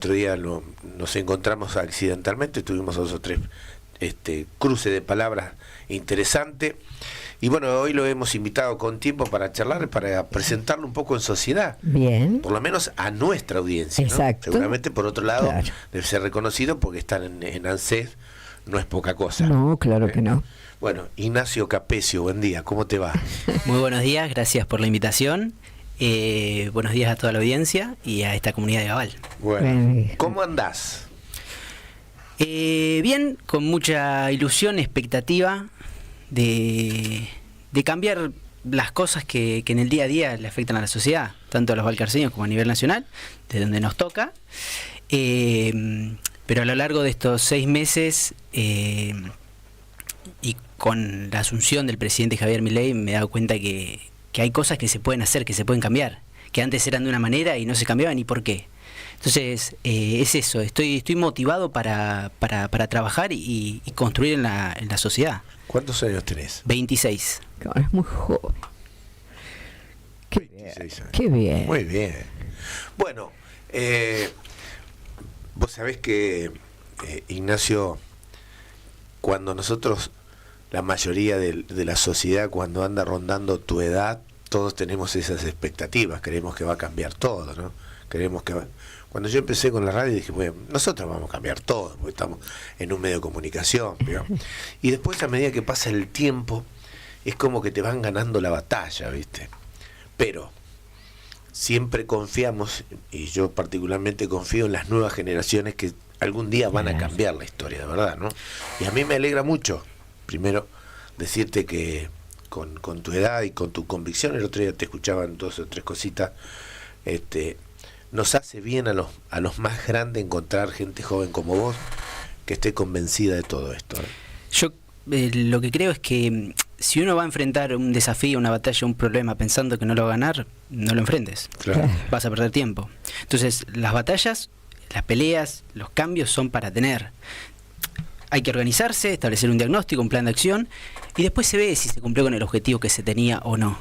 Otro día nos encontramos accidentalmente, tuvimos 2 o 3 cruces de palabras interesante. Y bueno, hoy lo hemos invitado con tiempo para charlar, para presentarlo un poco en sociedad. Bien. Por lo menos a nuestra audiencia, ¿no? Exacto. Seguramente, por otro lado, Claro. debe ser reconocido porque estar en ANSES no es poca cosa. No, claro que no. Bueno, Ignacio Capecio, buen día, ¿cómo te va? Muy buenos días, gracias por la invitación. Buenos días a toda la audiencia y a esta comunidad de Gabal. Bueno, ¿cómo andás? Bien, con mucha ilusión, expectativa de cambiar las cosas que en el día a día le afectan a la sociedad, tanto a los valcarceños como a nivel nacional, de donde nos toca. Pero a lo largo de estos 6 meses y con la asunción del presidente Javier Milei me he dado cuenta que hay cosas que se pueden hacer, que se pueden cambiar, que antes eran de una manera y no se cambiaban y por qué. Entonces, es eso, estoy motivado para trabajar y construir en la sociedad. ¿Cuántos años tenés? 26. Claro, es muy joven. Qué 26 bien. años. Qué bien. Muy bien. Bueno, vos sabés que, Ignacio, cuando nosotros, la mayoría de la sociedad, cuando anda rondando tu edad, todos tenemos esas expectativas, creemos que va a cambiar todo, ¿no? Creemos que Cuando yo empecé con la radio dije, bueno, nosotros vamos a cambiar todo, porque estamos en un medio de comunicación, ¿vio? Y después, a medida que pasa el tiempo, es como que te van ganando la batalla, ¿viste? Pero siempre confiamos, y yo particularmente confío en las nuevas generaciones que algún día van a cambiar la historia, de verdad, ¿no? Y a mí me alegra mucho, primero, decirte que con tu edad y con tu convicción, el otro día te escuchaban 2 o 3 cositas, nos hace bien a los más grandes encontrar gente joven como vos que esté convencida de todo esto, ¿eh? Yo lo que creo es que si uno va a enfrentar un desafío, una batalla, un problema pensando que no lo va a ganar, no lo enfrentes. Claro. Vas a perder tiempo. Entonces, las batallas, las peleas, los cambios son para tener. Hay que organizarse, establecer un diagnóstico, un plan de acción, y después se ve si se cumplió con el objetivo que se tenía o no.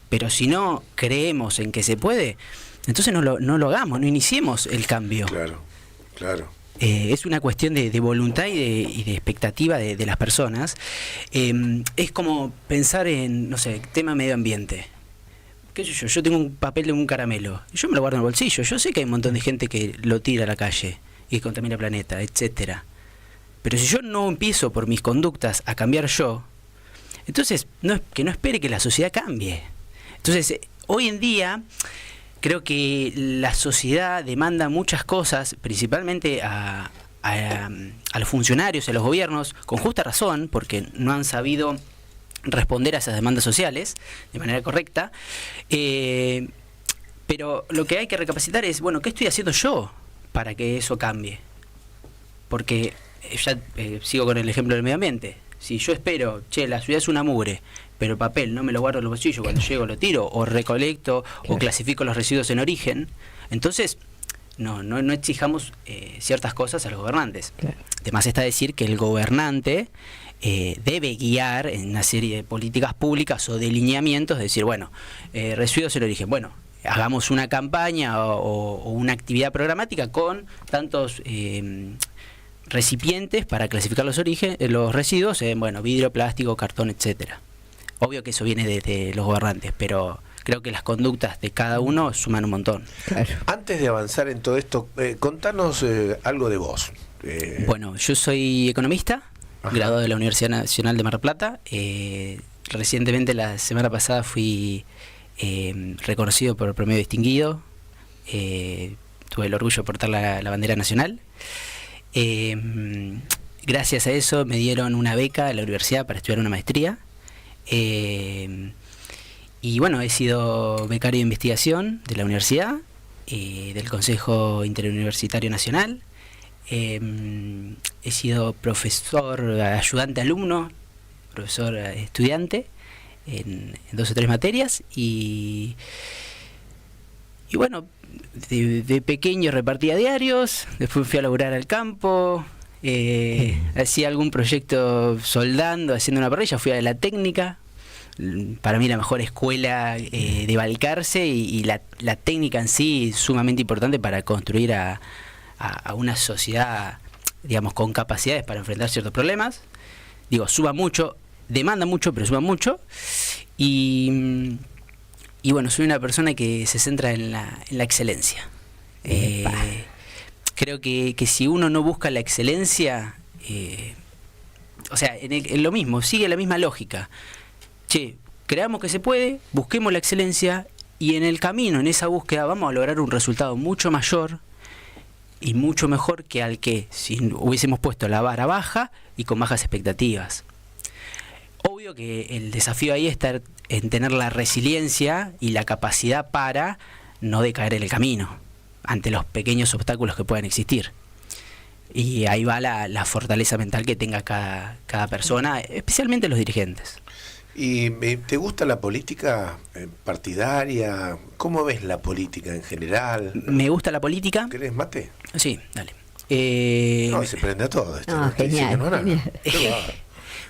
Pero si no creemos en que se puede, entonces no lo hagamos, no iniciemos el cambio. Claro, claro. Es una cuestión de voluntad y de expectativa de las personas. Es como pensar en, no sé, tema medio ambiente. ¿Qué sé yo? Yo tengo un papel de un caramelo, yo me lo guardo en el bolsillo. Yo sé que hay un montón de gente que lo tira a la calle y contamina el planeta, etcétera. Pero si yo no empiezo por mis conductas a cambiar yo, entonces que no espere que la sociedad cambie. Entonces, hoy en día creo que la sociedad demanda muchas cosas, principalmente a los funcionarios, a los gobiernos, con justa razón, porque no han sabido responder a esas demandas sociales de manera correcta. Pero lo que hay que recapacitar es, bueno, ¿qué estoy haciendo yo para que eso cambie? Porque ya sigo con el ejemplo del medio ambiente. Si yo espero, la ciudad es una mugre, pero el papel no me lo guardo en los bolsillos, cuando llego lo tiro, o recolecto, o clasifico los residuos en origen, entonces no exijamos ciertas cosas a los gobernantes. Claro. Además está decir que el gobernante debe guiar en una serie de políticas públicas o de lineamientos, de decir, bueno, residuos en origen, bueno, hagamos una campaña o una actividad programática con tantos recipientes para clasificar los residuos en, bueno, vidrio, plástico, cartón, etcétera. Obvio que eso viene de los gobernantes, pero creo que las conductas de cada uno suman un montón. Claro. Antes de avanzar en todo esto, contanos algo de vos. Bueno, yo soy economista, graduado de la Universidad Nacional de Mar del Plata. Recientemente, la semana pasada, fui reconocido por el premio distinguido. Tuve el orgullo de portar la bandera nacional. Gracias a eso me dieron una beca a la universidad para estudiar una maestría. Y bueno, he sido becario de investigación de la universidad, del Consejo Interuniversitario Nacional. He sido profesor ayudante alumno, profesor estudiante en 2 o 3 materias y bueno, de pequeño repartía diarios, después fui a laburar al campo, hacía algún proyecto soldando, haciendo una parrilla, fui a la técnica, para mí la mejor escuela de Balcarce, y la técnica en sí sumamente importante para construir a a una sociedad, digamos, con capacidades para enfrentar ciertos problemas. Digo, suba mucho, demanda mucho, pero suba mucho. Y bueno, soy una persona que se centra en la excelencia. Creo que si uno no busca la excelencia, o sea, en lo mismo, sigue la misma lógica. Che, creamos que se puede, busquemos la excelencia y en el camino, en esa búsqueda, vamos a lograr un resultado mucho mayor y mucho mejor que al que si hubiésemos puesto la vara baja y con bajas expectativas. Obvio que el desafío ahí está en tener la resiliencia y la capacidad para no decaer en el camino ante los pequeños obstáculos que puedan existir. Y ahí va la fortaleza mental que tenga cada persona, especialmente los dirigentes. ¿Y te gusta la política partidaria? ¿Cómo ves la política en general? ¿Me gusta la política? ¿Querés mate? Sí, dale. No, se prende a todo esto. No, genial, genial.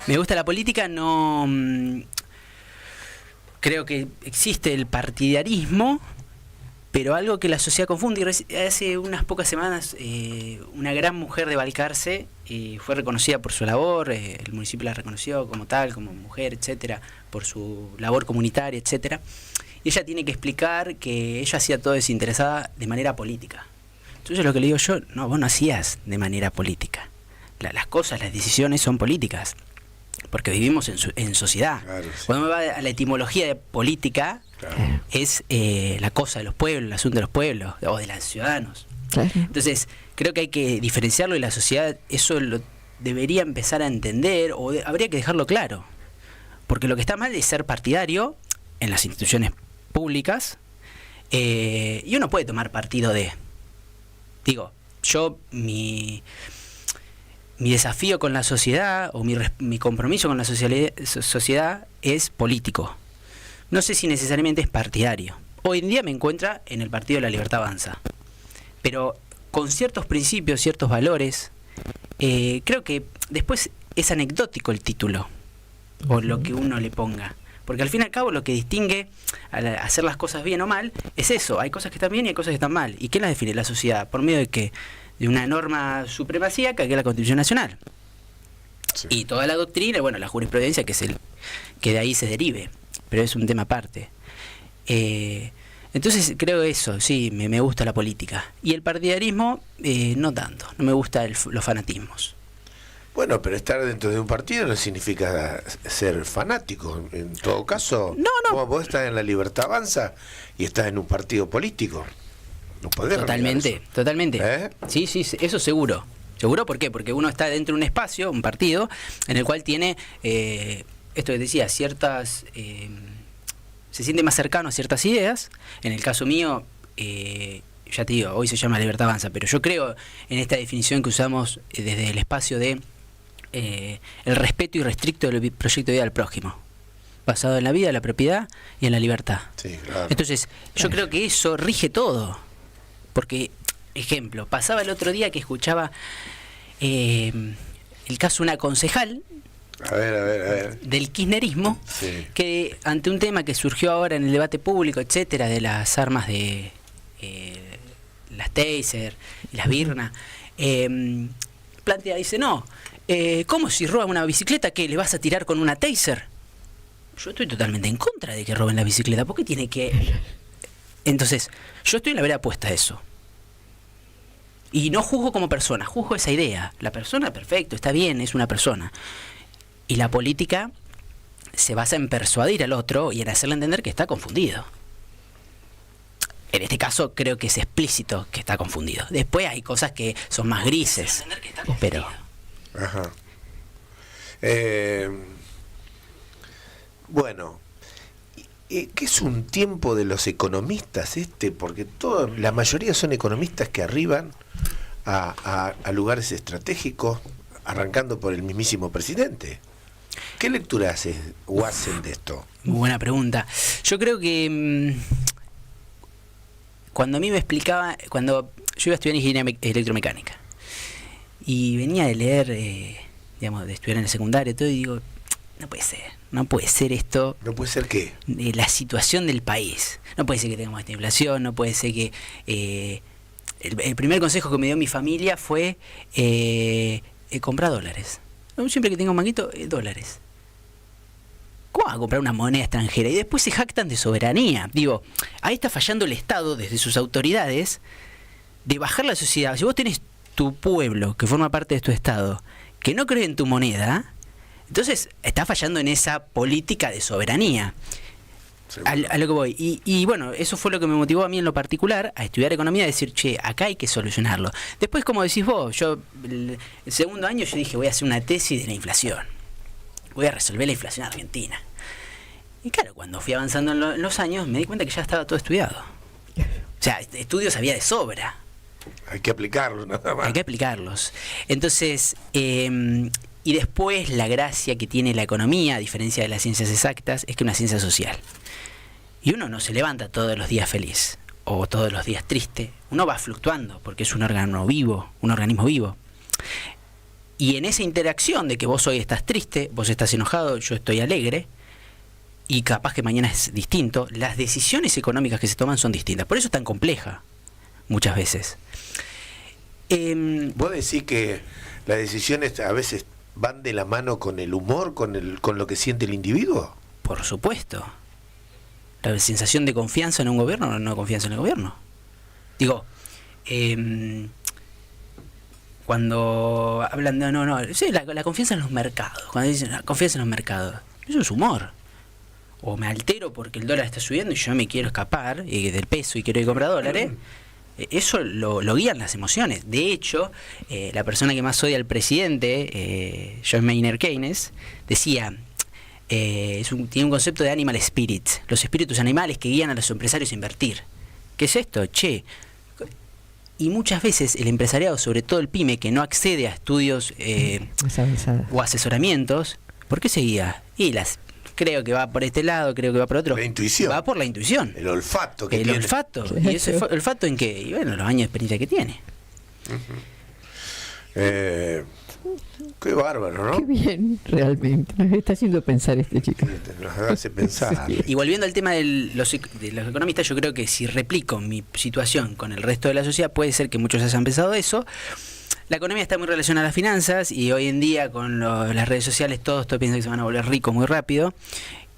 Me gusta la política, no... creo que existe el partidarismo, pero algo que la sociedad confunde. Hace unas pocas semanas una gran mujer de Balcarce fue reconocida por su labor, el municipio la reconoció como tal, como mujer, etcétera, por su labor comunitaria, etcétera. Y ella tiene que explicar que ella hacía todo desinteresada de manera política. Entonces lo que le digo yo, no, vos no hacías de manera política. Las cosas, las decisiones son políticas, porque vivimos en sociedad. Claro, sí. Cuando me va a la etimología de política, Claro. es la cosa de los pueblos, el asunto de los pueblos o de los ciudadanos. Claro. Entonces, creo que hay que diferenciarlo y la sociedad eso lo debería empezar a entender o habría que dejarlo claro. Porque lo que está mal es ser partidario en las instituciones públicas y uno puede tomar partido de... Digo, yo mi desafío con la sociedad o mi compromiso con la sociedad es político. No sé si necesariamente es partidario. Hoy en día me encuentra en el Partido de la Libertad Avanza. Pero con ciertos principios, ciertos valores, creo que después es anecdótico el título o lo que uno le ponga. Porque al fin y al cabo lo que distingue al hacer las cosas bien o mal es eso. Hay cosas que están bien y hay cosas que están mal. ¿Y qué las define la sociedad? Por medio de ¿qué? De una norma supremacíaca que es la Constitución Nacional. Sí. Y toda la doctrina, bueno, la jurisprudencia que de ahí se derive. Pero es un tema aparte. Entonces creo eso, sí, me gusta la política. Y el partidarismo, no tanto. No me gustan los fanatismos. Bueno, pero estar dentro de un partido no significa ser fanático. En todo caso, no. Vos estás en la Libertad Avanza y estás en un partido político. No podés totalmente. Sí, eso seguro. ¿Seguro por qué? Porque uno está dentro de un espacio, un partido, en el cual tiene... esto que decía, ciertas... se siente más cercano a ciertas ideas. En el caso mío, ya te digo, hoy se llama Libertad Avanza, pero yo creo en esta definición que usamos desde el espacio de el respeto irrestricto del proyecto de vida del prójimo, basado en la vida, la propiedad y en la libertad. Sí, claro. Entonces, yo creo que eso rige todo. Porque, ejemplo, pasaba el otro día que escuchaba el caso de una concejal, a ver. del kirchnerismo, sí, que ante un tema que surgió ahora en el debate público, etcétera, de las armas de las taser y las birnas, plantea, dice, no, ¿cómo si roban una bicicleta que le vas a tirar con una taser? Yo estoy totalmente en contra de que roben la bicicleta. ¿Por qué tiene que...? Entonces, yo estoy en la vera opuesta a eso. Y no juzgo como persona, juzgo esa idea. La persona, perfecto, está bien, es una persona. Y la política se basa en persuadir al otro y en hacerle entender que está confundido. En este caso creo que es explícito que está confundido. Después hay cosas que son más grises. Pero... Ajá. Bueno, ¿qué es un tiempo de los economistas Porque la mayoría son economistas que arriban a lugares estratégicos, arrancando por el mismísimo presidente. ¿Qué lectura hacen de esto? Muy buena pregunta. Yo creo que cuando a mí me explicaba, cuando yo iba a estudiar ingeniería electromecánica y venía de leer, de estudiar en el secundario, todo, y digo, no puede ser esto. ¿No puede ser qué? La situación del país. No puede ser que tengamos esta inflación, no puede ser que el primer consejo que me dio mi familia fue comprar dólares. Siempre que tenga un manguito, dólares. ¿Cómo va a comprar una moneda extranjera? Y después se jactan de soberanía. Digo, ahí está fallando el Estado desde sus autoridades de bajar la sociedad. Si vos tenés tu pueblo que forma parte de tu Estado que no cree en tu moneda, entonces está fallando en esa política de soberanía. A lo que voy. Y bueno, eso fue lo que me motivó a mí en lo particular a estudiar economía, a decir, che, acá hay que solucionarlo. Después, como decís vos, yo el segundo año yo dije, voy a hacer una tesis de la inflación. Voy a resolver la inflación argentina. Y claro, cuando fui avanzando en los años, me di cuenta que ya estaba todo estudiado. O sea, estudios había de sobra. Hay que aplicarlos, nada más. Hay que aplicarlos. Entonces, y después la gracia que tiene la economía, a diferencia de las ciencias exactas, es que es una ciencia social. Y uno no se levanta todos los días feliz o todos los días triste. Uno va fluctuando porque es un órgano vivo, un organismo vivo. Y en esa interacción de que vos hoy estás triste, vos estás enojado, yo estoy alegre, y capaz que mañana es distinto, las decisiones económicas que se toman son distintas. Por eso es tan compleja, muchas veces. ¿Vos decís que las decisiones a veces van de la mano con el humor, con lo que siente el individuo? Por supuesto. La sensación de confianza en un gobierno o no confianza en el gobierno. Digo, cuando hablan de sí, la confianza en los mercados, cuando dicen la confianza en los mercados, eso es humor. O me altero porque el dólar está subiendo y yo me quiero escapar del peso y quiero ir a comprar dólares. Eso lo guían las emociones. De hecho, la persona que más odia al presidente, John Maynard Keynes, decía, tiene un concepto de animal spirits, los espíritus animales que guían a los empresarios a invertir. ¿Qué es esto? Y muchas veces el empresariado, sobre todo el pyme, que no accede a estudios o asesoramientos, ¿por qué se guía? Creo que va por este lado, creo que va por otro. La intuición. Va por la intuición. El olfato que tiene. El olfato. ¿Y ese olfato en qué? Y bueno, los años de experiencia que tiene. Qué bárbaro, ¿no? Qué bien, realmente. Nos está haciendo pensar este chico. Nos hace pensar. Y volviendo al tema de los economistas, yo creo que si replico mi situación con el resto de la sociedad, puede ser que muchos hayan pensado eso. La economía está muy relacionada a las finanzas y hoy en día con las redes sociales todos piensan que se van a volver ricos muy rápido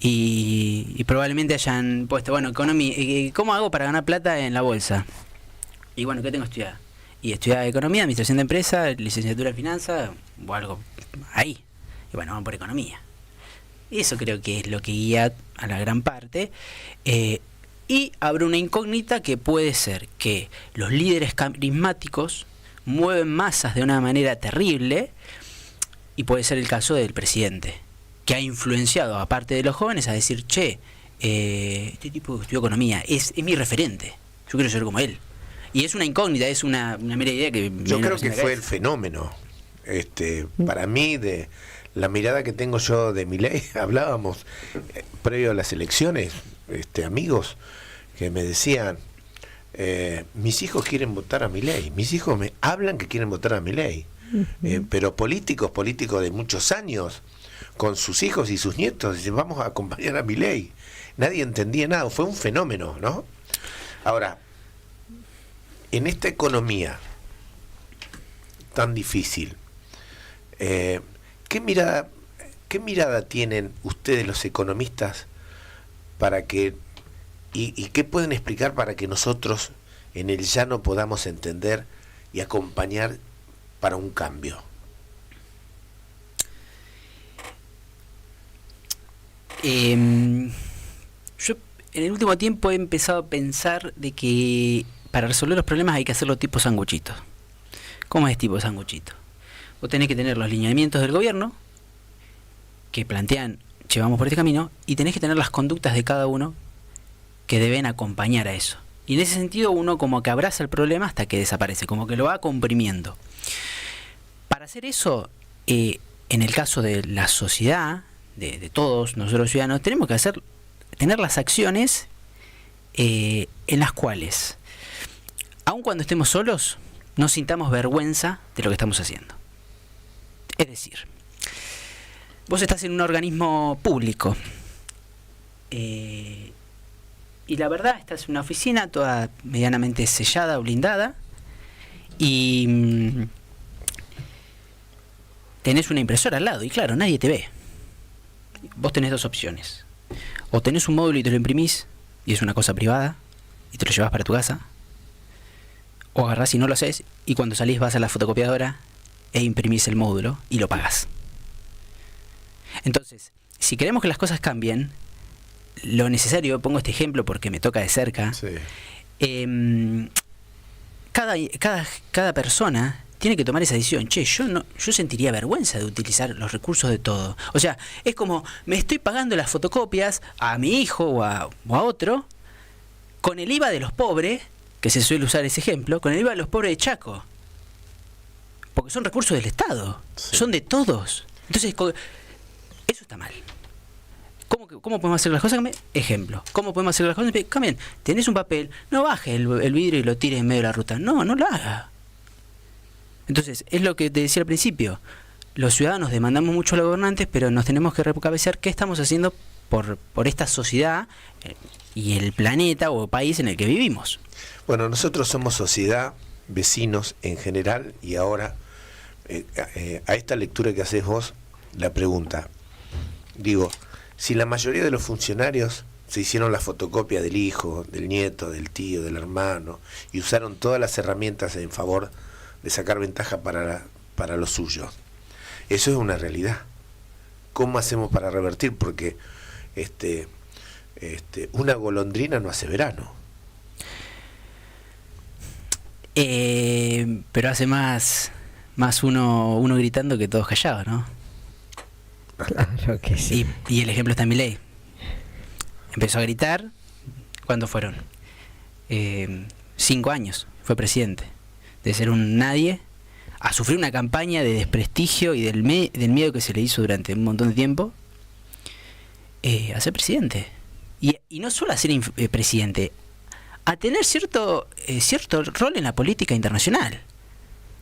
y probablemente hayan puesto, bueno, economía, ¿cómo hago para ganar plata en la bolsa? Y bueno, ¿qué tengo que estudiar? Y estudiar economía, administración de empresa, licenciatura en finanzas o algo ahí. Y bueno, vamos por economía. Y eso creo que es lo que guía a la gran parte. Y abre una incógnita que puede ser que los líderes carismáticos mueven masas de una manera terrible, y puede ser el caso del presidente, que ha influenciado a parte de los jóvenes a decir, este tipo estudió economía, es mi referente, yo quiero ser como él. Y es una incógnita, es una mera idea que... Yo creo que fue el fenómeno. Para mí, de la mirada que tengo yo de Milei, hablábamos previo a las elecciones, amigos que me decían, mis hijos quieren votar a Milei, mis hijos me hablan que quieren votar a Milei, pero políticos de muchos años, con sus hijos y sus nietos, dicen, vamos a acompañar a Milei. Nadie entendía nada, fue un fenómeno, ¿no? Ahora, en esta economía tan difícil, ¿qué mirada tienen ustedes los economistas para que y qué pueden explicar para que nosotros en el llano podamos entender y acompañar para un cambio? Yo en el último tiempo he empezado a pensar de que para resolver los problemas hay que hacerlo tipo sanguchitos. ¿Cómo es tipo sanguchito? Vos tenés que tener los lineamientos del gobierno que plantean, vamos por este camino, y tenés que tener las conductas de cada uno que deben acompañar a eso. Y en ese sentido uno como que abraza el problema hasta que desaparece, como que lo va comprimiendo. Para hacer eso, en el caso de la sociedad, de todos nosotros ciudadanos, tenemos que tener las acciones en las cuales, aun cuando estemos solos, no sintamos vergüenza de lo que estamos haciendo. Es decir, vos estás en un organismo público y la verdad estás en una oficina toda medianamente sellada o blindada y tenés una impresora al lado y claro, nadie te ve. Vos tenés dos opciones. O tenés un módulo y te lo imprimís y es una cosa privada y te lo llevas para tu casa. O agarrás y no lo haces y cuando salís vas a la fotocopiadora e imprimís el módulo y lo pagás. Entonces, si queremos que las cosas cambien, lo necesario, pongo este ejemplo porque me toca de cerca, Sí. Cada persona tiene que tomar esa decisión. Che, yo sentiría vergüenza de utilizar los recursos de todo. O sea, es como, me estoy pagando las fotocopias a mi hijo o a otro, con el IVA de los pobres, que se suele usar ese ejemplo, con el IVA de los pobres de Chaco. Porque son recursos del Estado, Sí. son de todos. Entonces, eso está mal. ¿Cómo podemos hacer las cosas? Ejemplo. ¿Cómo podemos hacer las cosas? Cambien. Tenés un papel, no bajes el vidrio y lo tires en medio de la ruta. No lo haga. Entonces, es lo que te decía al principio. Los ciudadanos demandamos mucho a los gobernantes, pero nos tenemos que recabezar qué estamos haciendo por esta sociedad y el planeta o país en el que vivimos. Bueno, nosotros somos sociedad, vecinos en general, y ahora, a esta lectura que haces vos, la pregunta, digo, si la mayoría de los funcionarios se hicieron la fotocopia del hijo, del nieto, del tío, del hermano, y usaron todas las herramientas en favor de sacar ventaja para los suyos, eso es una realidad. ¿Cómo hacemos para revertir? Porque una golondrina no hace verano. Pero hace más uno gritando que todos callados, ¿no? Claro que sí. Y el ejemplo está en Milei. Empezó a gritar. ¿Cuándo fueron? 5 años. Fue presidente. De ser un nadie a sufrir una campaña de desprestigio y del miedo que se le hizo durante un montón de tiempo a ser presidente. Y no solo a ser presidente, a tener cierto rol en la política internacional.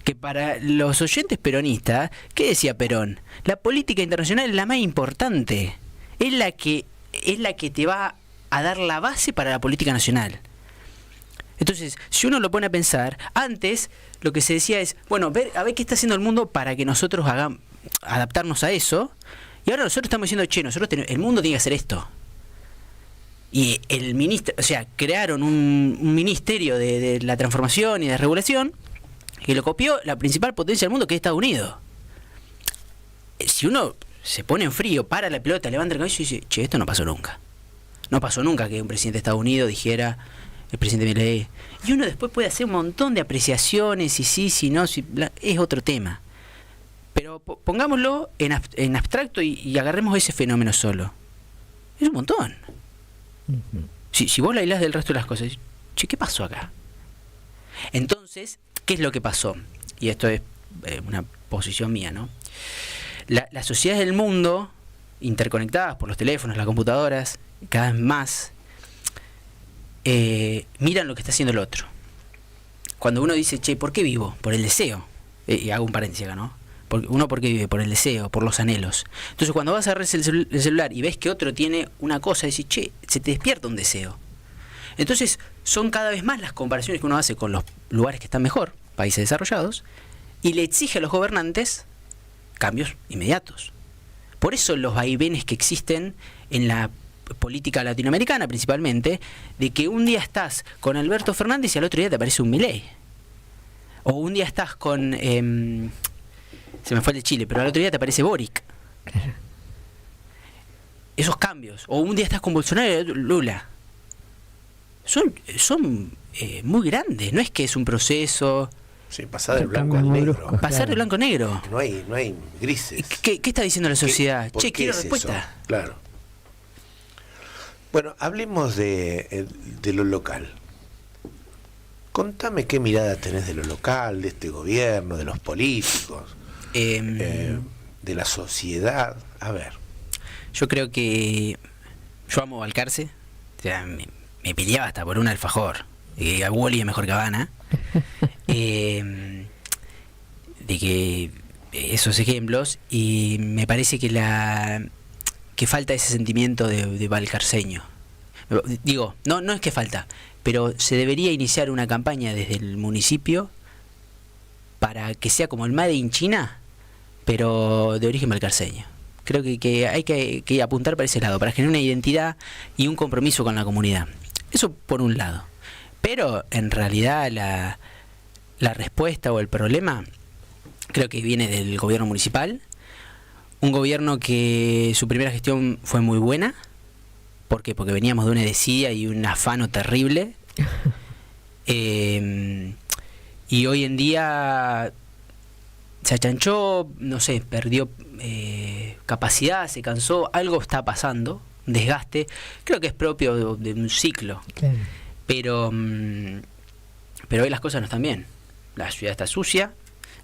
Que para los oyentes peronistas, ¿qué decía Perón? La política internacional es la más importante. Es la que te va a dar la base para la política nacional. Entonces, si uno lo pone a pensar, antes lo que se decía es, bueno, a ver qué está haciendo el mundo para que nosotros adaptarnos a eso. Y ahora nosotros estamos diciendo, che, el mundo tiene que hacer esto. Y el ministro, o sea, crearon un ministerio de la transformación y de regulación que lo copió la principal potencia del mundo, que es Estados Unidos. Si uno se pone en frío, para la pelota, levanta el cabello y dice, che, esto no pasó nunca. No pasó nunca que un presidente de Estados Unidos dijera, el presidente Milei. Y uno después puede hacer un montón de apreciaciones, si no, es otro tema. Pero pongámoslo en abstracto y agarremos ese fenómeno solo. Es un montón. Si vos la aislás del resto de las cosas, che, ¿qué pasó acá? Entonces, ¿qué es lo que pasó? Y esto es una posición mía, ¿no? Las sociedades del mundo, interconectadas por los teléfonos, las computadoras, cada vez más, miran lo que está haciendo el otro. Cuando uno dice, che, ¿por qué vivo? Por el deseo. Y hago un paréntesis acá, ¿no? ¿Por qué vive? Por el deseo, por los anhelos. Entonces, cuando vas a agarrar el celular y ves que otro tiene una cosa, decís, che, se te despierta un deseo. Entonces, son cada vez más las comparaciones que uno hace con los lugares que están mejor, países desarrollados, y le exige a los gobernantes cambios inmediatos. Por eso los vaivenes que existen en la política latinoamericana, principalmente, de que un día estás con Alberto Fernández y al otro día te aparece un Milei. O un día estás con... se me fue el de Chile, pero al otro día te aparece Boric. Esos cambios. O un día estás con Bolsonaro y al otro Lula. Son muy grandes. No es que es un proceso... Sí, pasar del blanco al negro. Pasar de blanco a negro. No hay grises. ¿Qué está diciendo la sociedad? ¿Por Che, qué quiero es respuesta. eso? Claro. Bueno, hablemos de lo local. Contame qué mirada tenés de lo local, de este gobierno, de los políticos, de la sociedad. A ver. Yo creo que yo amo Balcarce. O sea, me peleaba hasta por un alfajor. A Wally es mejor que Habana. De que esos ejemplos, y me parece que falta ese sentimiento de valcarceño. Digo, no es que falta, pero se debería iniciar una campaña desde el municipio para que sea como el Made in China, pero de origen valcarceño. Creo que hay que apuntar para ese lado, para generar una identidad y un compromiso con la comunidad. Eso por un lado. Pero en realidad la respuesta o el problema creo que viene del gobierno municipal. Un gobierno que su primera gestión fue muy buena. ¿Por qué? Porque veníamos de una desidia y un afano terrible. Y hoy en día se achanchó, no sé, perdió capacidad, se cansó, algo está pasando, un desgaste. Creo que es propio de un ciclo. Claro. Pero hoy las cosas no están bien. La ciudad está sucia,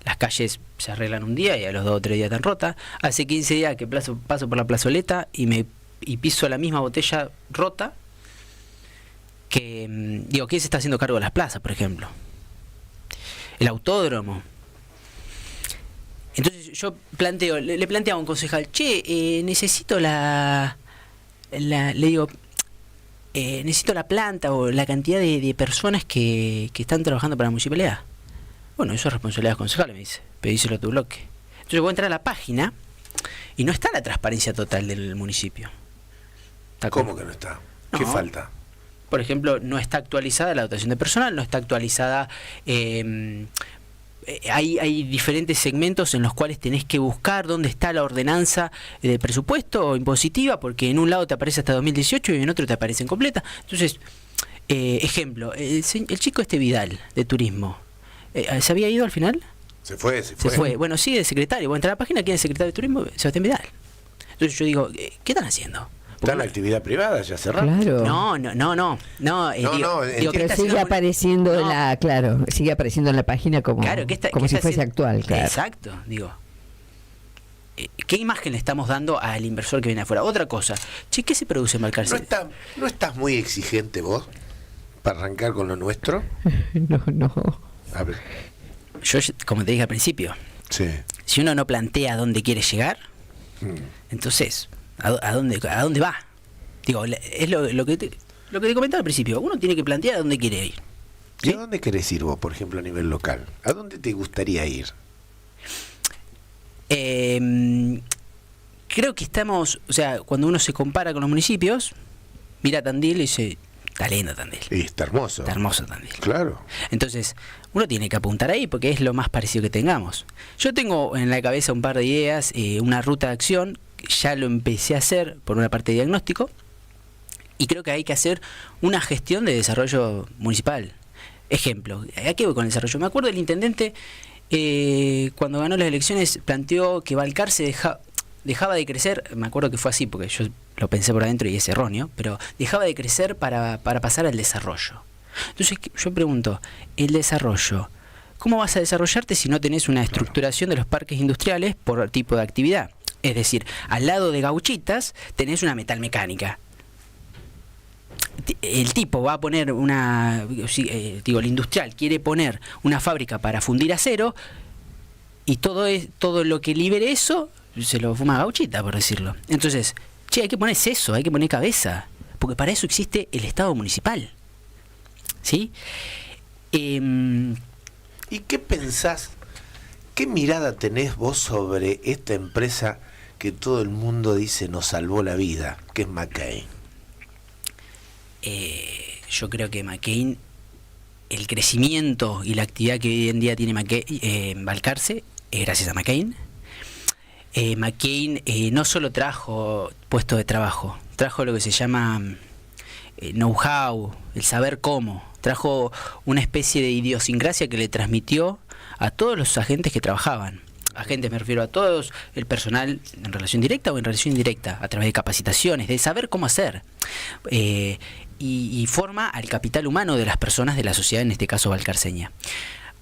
las calles se arreglan un día y a los 2 o 3 días están rotas. Hace 15 días que paso por la plazoleta y piso la misma botella rota. ¿Quién se está haciendo cargo de las plazas, por ejemplo? El autódromo. Entonces yo le planteo a un concejal, necesito necesito la planta o la cantidad de personas que están trabajando para la municipalidad. Bueno, eso es responsabilidad de los concejales, me dice, pedíselo a tu bloque. Entonces voy a entrar a la página y no está la transparencia total del municipio. ¿Cómo que no está? ¿Qué No. falta? Por ejemplo, no está actualizada la dotación de personal, no está actualizada... hay diferentes segmentos en los cuales tenés que buscar dónde está la ordenanza de presupuesto o impositiva, porque en un lado te aparece hasta 2018 y en otro te aparece en completa. Entonces, ejemplo, el chico Vidal, de turismo, ¿se había ido al final? Se fue. Se fue. Bueno, sigue de secretario. Voy a entrar a la página, ¿quién es el secretario de turismo? Sebastián Vidal. Entonces yo digo, ¿qué están haciendo? Está en la actividad privada, ya cerrado. Claro. No, Pero sigue apareciendo sigue apareciendo en la página como, claro, como si fuese actual, claro. Exacto, digo. ¿Qué imagen le estamos dando al inversor que viene afuera? Otra cosa, ¿qué se produce en Valcarce? ¿No estás muy exigente vos para arrancar con lo nuestro? No. A ver. Yo, como te dije al principio, Sí. si uno no plantea a dónde quiere llegar, entonces, ¿a dónde va? Digo, es lo que te comentaba al principio. Uno tiene que plantear a dónde quiere ir. ¿Y a dónde querés ir vos, por ejemplo, a nivel local? ¿A dónde te gustaría ir? Creo que estamos, o sea, cuando uno se compara con los municipios, mira Tandil y dice, está lindo Tandil. Y está hermoso. Está hermoso Tandil. Claro. Entonces, uno tiene que apuntar ahí porque es lo más parecido que tengamos. Yo tengo en la cabeza un par de ideas, una ruta de acción, ya lo empecé a hacer por una parte de diagnóstico, y creo que hay que hacer una gestión de desarrollo municipal. Ejemplo, ¿a qué voy con el desarrollo? Me acuerdo del intendente, cuando ganó las elecciones, planteó que Valcarce dejaba de crecer, me acuerdo que fue así, porque yo lo pensé por adentro y es erróneo, pero dejaba de crecer para pasar al desarrollo. Entonces yo pregunto, el desarrollo, ¿cómo vas a desarrollarte si no tenés una estructuración de los parques industriales por tipo de actividad? Es decir, al lado de Gauchitas tenés una metalmecánica. El tipo va a poner el industrial quiere poner una fábrica para fundir acero y todo lo que libere eso se lo fuma Gauchita, por decirlo. Entonces, hay que poner eso, hay que poner cabeza, porque para eso existe el Estado municipal. ¿Sí? ¿Y qué pensás? ¿Qué mirada tenés vos sobre esta empresa que todo el mundo dice nos salvó la vida, que es McCain? Yo creo que McCain, el crecimiento y la actividad que hoy en día tiene en Valcarce es gracias a McCain. McCain no solo trajo puestos de trabajo, trajo lo que se llama know-how, el saber cómo, trajo una especie de idiosincrasia que le transmitió a todos los agentes que trabajaban. Agentes me refiero a todos, el personal en relación directa o en relación indirecta, a través de capacitaciones, de saber cómo hacer. Y forma al capital humano de las personas de la sociedad, en este caso valcarceña.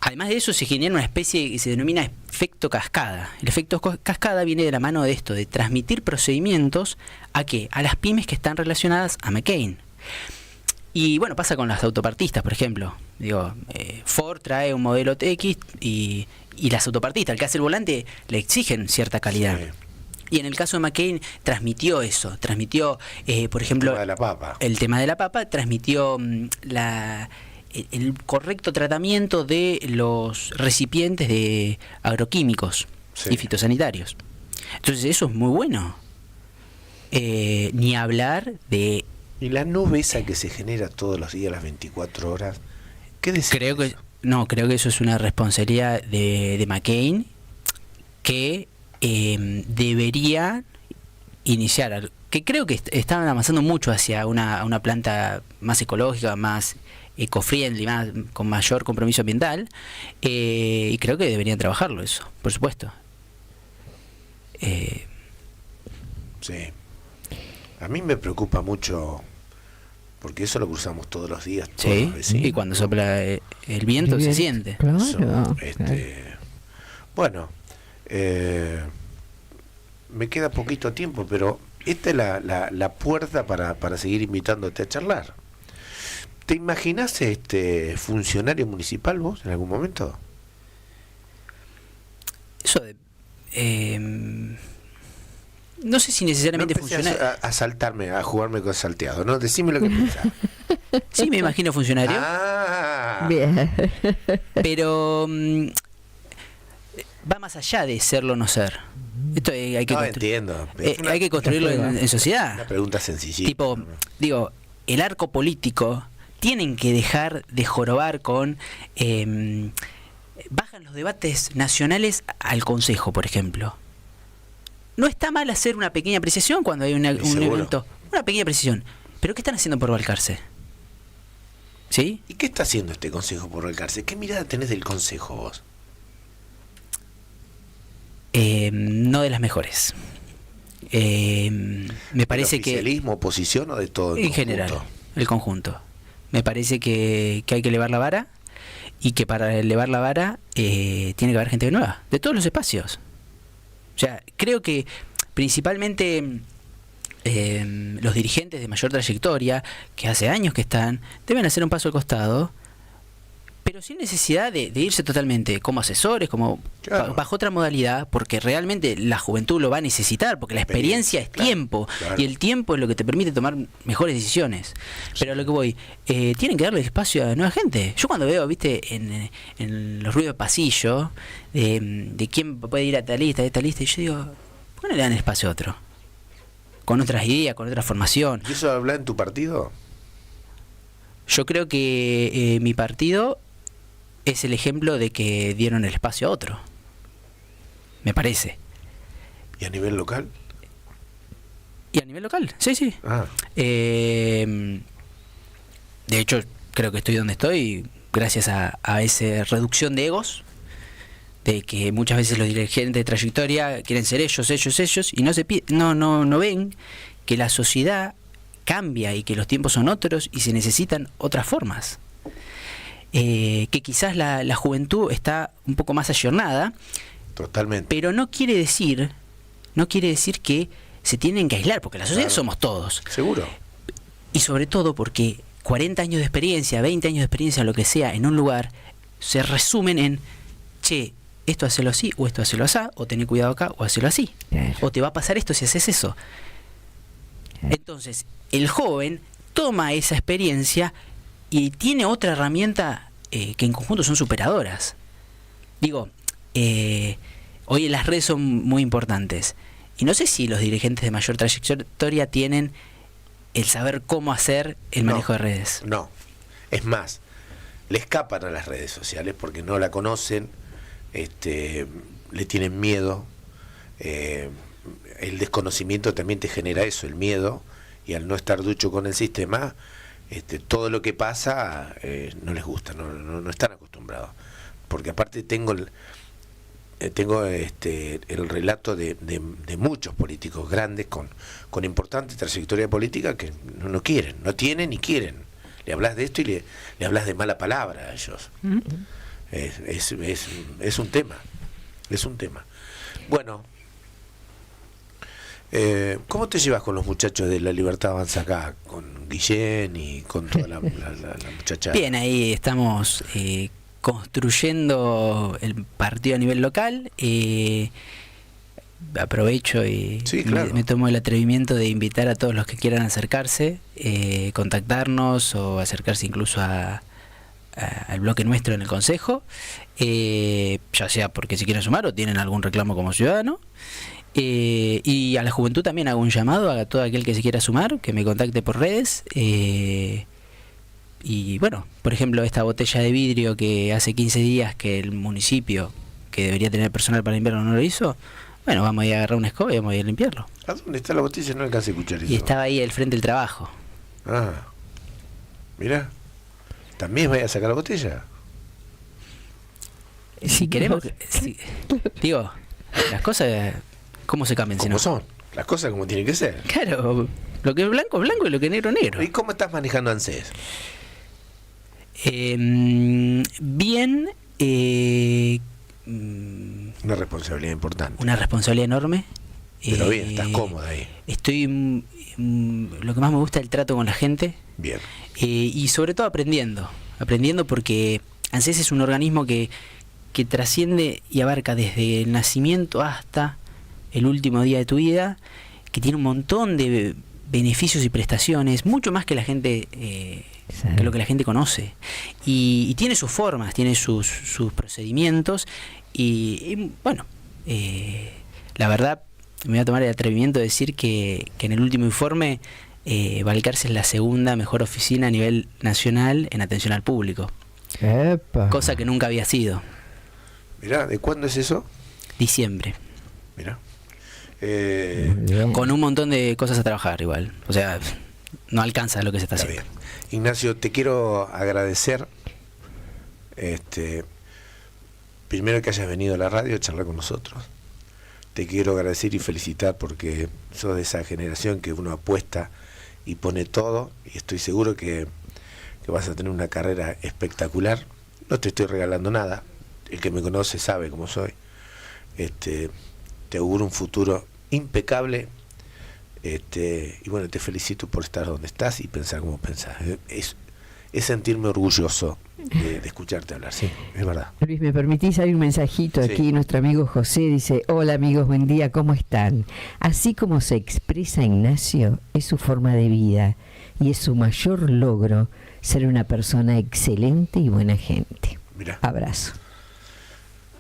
Además de eso se genera una especie que se denomina efecto cascada. El efecto cascada viene de la mano de esto, de transmitir procedimientos ¿a qué? A las pymes que están relacionadas a McCain. Y bueno, pasa con las autopartistas, por ejemplo. Ford trae un modelo TX y las autopartistas, el que hace el volante, le exigen cierta calidad. Sí. Y en el caso de McCain transmitió eso, transmitió, por ejemplo, el tema de la papa, transmitió el correcto tratamiento de los recipientes de agroquímicos y fitosanitarios. Entonces eso es muy bueno. Ni hablar de... Y la nube esa que se genera todos los días, las 24 horas, ¿qué decís? Creo que eso es una responsabilidad de McCain que debería iniciar, que creo que estaban avanzando mucho hacia una planta más ecológica, más eco-friendly, con mayor compromiso ambiental, y creo que deberían trabajarlo eso, por supuesto. Sí. A mí me preocupa mucho, porque eso lo cruzamos todos los días. Todos los vecinos, y cuando sopla el viento se siente. Claro, claro. Bueno, me queda poquito tiempo, pero esta es la puerta para seguir invitándote a charlar. ¿Te imaginás funcionario municipal vos en algún momento? Eso no sé si necesariamente funciona. A saltarme, a jugarme con salteado, ¿no? Decime lo que pensás. Sí, me imagino funcionario. Bien. Pero va más allá de serlo o no ser. Esto hay que entiendo. Hay que construirlo en sociedad. Una pregunta sencillita. Tipo, digo, el arco político tienen que dejar de jorobar con... bajan los debates nacionales al Consejo, por ejemplo. No está mal hacer una pequeña apreciación cuando hay un evento. Una pequeña apreciación. ¿Pero qué están haciendo por Balcarce? ¿Sí? ¿Y qué está haciendo este Consejo por Balcarce? ¿Qué mirada tenés del Consejo vos? No de las mejores. Me parece que... ¿Oficialismo, oposición o de todo? En general, el conjunto. Me parece que hay que elevar la vara y que para elevar la vara tiene que haber gente nueva, de todos los espacios. O sea, creo que principalmente los dirigentes de mayor trayectoria, que hace años que están, deben hacer un paso al costado, pero sin necesidad de irse totalmente como asesores, como bajo otra modalidad, porque realmente la juventud lo va a necesitar, porque la experiencia es tiempo, y el tiempo es lo que te permite tomar mejores decisiones. Pero a lo que voy, tienen que darle espacio a nueva gente. Yo cuando veo, viste, en los ruidos de pasillo, de quién puede ir a esta lista, y yo digo, ¿por qué no le dan espacio a otro? Con otras ideas, con otra formación. ¿Y eso habla en tu partido? Yo creo que mi partido es el ejemplo de que dieron el espacio a otro. Me parece. ¿Y a nivel local? Y a nivel local, sí. Ah. De hecho, creo que estoy donde estoy gracias a esa reducción de egos, de que muchas veces los dirigentes de trayectoria quieren ser ellos, y no ven que la sociedad cambia y que los tiempos son otros y se necesitan otras formas. Que quizás la juventud está un poco más ayornada. Totalmente. Pero no quiere decir que se tienen que aislar, porque la sociedad somos todos. Seguro. Y sobre todo porque 40 años de experiencia, 20 años de experiencia, lo que sea, en un lugar, se resumen en, che, esto hacelo así, o esto hacelo así, o tener cuidado acá, o hacelo así. O te va a pasar esto si haces eso. Entonces, el joven toma esa experiencia y tiene otra herramienta que en conjunto son superadoras. Digo, hoy las redes son muy importantes. Y no sé si los dirigentes de mayor trayectoria tienen el saber cómo hacer el manejo de redes. No. Es más, le escapan a las redes sociales porque no la conocen, le tienen miedo. El desconocimiento también te genera eso, el miedo. Y al no estar ducho con el sistema, todo lo que pasa no les gusta, no están acostumbrados. Porque aparte tengo el relato de muchos políticos grandes con importante trayectoria política que no quieren, no tienen ni quieren. Le hablas de esto y le hablas de mala palabra a ellos. Es un tema. Bueno, ¿cómo te llevas con los muchachos de La Libertad Avanza acá? Con Guillén y con toda la muchacha. Bien, ahí estamos construyendo el partido a nivel local. Aprovecho y sí, claro. me tomo el atrevimiento de invitar a todos los que quieran acercarse, contactarnos o acercarse incluso a al bloque nuestro en el Consejo, ya sea porque se quieren sumar o tienen algún reclamo como ciudadano. Y a la juventud también hago un llamado a todo aquel que se quiera sumar, que me contacte por redes. Y bueno, por ejemplo, esta botella de vidrio que hace 15 días que el municipio, que debería tener personal para limpiarlo, no lo hizo. Bueno, vamos a ir a agarrar una escoba y vamos a ir a limpiarlo. ¿A dónde está la botella? No alcancé a escuchar eso. Y estaba ahí al frente del trabajo. Ah, mira. ¿También vaya a sacar la botella? Si queremos... digo, las cosas, ¿cómo se cambian? ¿Cómo Si no? son? Las cosas como tienen que ser. Claro, lo que es blanco y lo que es negro. ¿Y cómo estás manejando ANSES? Bien. Una responsabilidad importante. Una responsabilidad enorme. Pero bien, estás cómoda ahí. Estoy... lo que más me gusta es el trato con la gente. Bien. Y sobre todo aprendiendo porque ANSES es un organismo que trasciende y abarca desde el nacimiento hasta el último día de tu vida, que tiene un montón de beneficios y prestaciones, mucho más que la gente que lo que la gente conoce, y tiene sus formas, tiene sus procedimientos, y bueno, la verdad me voy a tomar el atrevimiento de decir que en el último informe Balcarce es la segunda mejor oficina a nivel nacional en atención al público. Epa. Cosa que nunca había sido. Mirá, ¿de cuándo es eso? Diciembre. Mirá. Bien. Con un montón de cosas a trabajar igual. O sea, no alcanza lo que se está Está haciendo. bien. Ignacio, te quiero agradecer. Primero que hayas venido a la radio a charlar con nosotros. Te quiero agradecer y felicitar porque sos de esa generación que uno apuesta y pone todo, y estoy seguro que vas a tener una carrera espectacular. No te estoy regalando nada, el que me conoce sabe cómo soy. Te auguro un futuro impecable, y bueno, te felicito por estar donde estás y pensar como pensás. Es sentirme orgulloso de escucharte hablar, sí, es verdad. Luis, ¿me permitís? Hay un mensajito Sí. aquí. Nuestro amigo José dice: hola amigos, buen día, ¿cómo están? Así como se expresa Ignacio, es su forma de vida y es su mayor logro ser una persona excelente y buena gente. Mirá. Abrazo.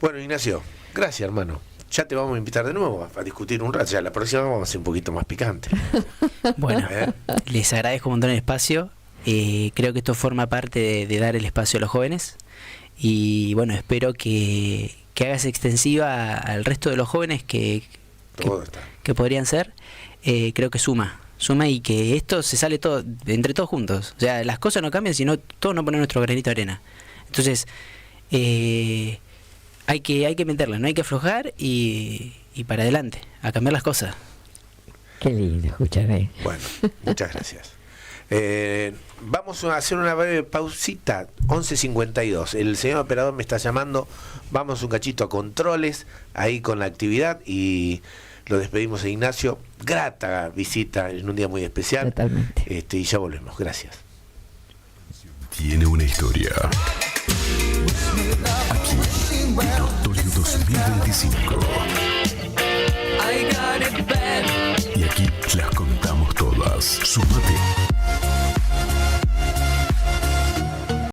Bueno, Ignacio, gracias, hermano. Ya te vamos a invitar de nuevo a discutir un rato. Ya la próxima vamos a ser un poquito más picante. Bueno, ¿Eh? les agradezco un montón el espacio. Creo que esto forma parte de dar el espacio a los jóvenes. Y bueno, espero que hagas extensiva al resto de los jóvenes que Todo está. podrían ser. Creo que suma y que esto se sale todo entre todos juntos. O sea, las cosas no cambian si no todos no ponen nuestro granito de arena. Entonces, hay que meterla, no hay que aflojar y para adelante, a cambiar las cosas. Qué lindo, escúchame. Bueno, muchas gracias. Vamos a hacer una breve pausita, 11:52. El señor operador me está llamando. Vamos un cachito a controles ahí con la actividad y lo despedimos a Ignacio. Grata visita en un día muy especial. Totalmente. Y ya volvemos. Gracias. Tiene una historia. Aquí, Directorio 2025. Y aquí las contamos todas. Sumate.